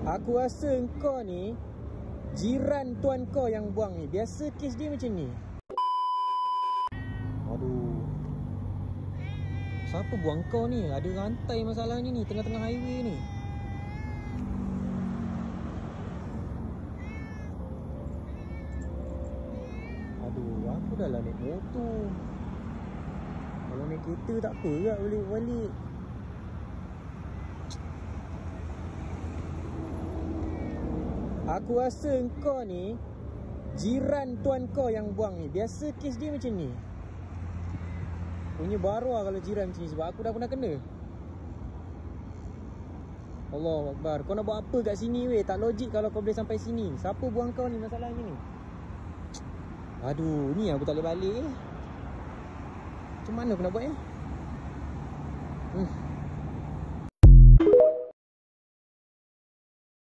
Aku rasa engkau ni jiran tuan kau yang buang ni. Biasa kes dia macam ni. Aduh, siapa buang kau ni? Ada rantai masalahnya ni, tengah-tengah highway ni. Aduh, aku dah lah naik motor. Kalau naik kereta tak apa ke balik-balik. Aku rasa engkau ni jiran tuan kau yang buang ni. Biasa kes dia macam ni. Punya baruah kalau jiran macam ni, sebab aku dah pernah kena. Allahu Akbar. Kau nak buat apa kat sini weh? Tak logik kalau kau boleh sampai sini. Siapa buang kau ni masalahnya ni? Aduh, ni aku tak boleh balik. Macam mana aku nak buat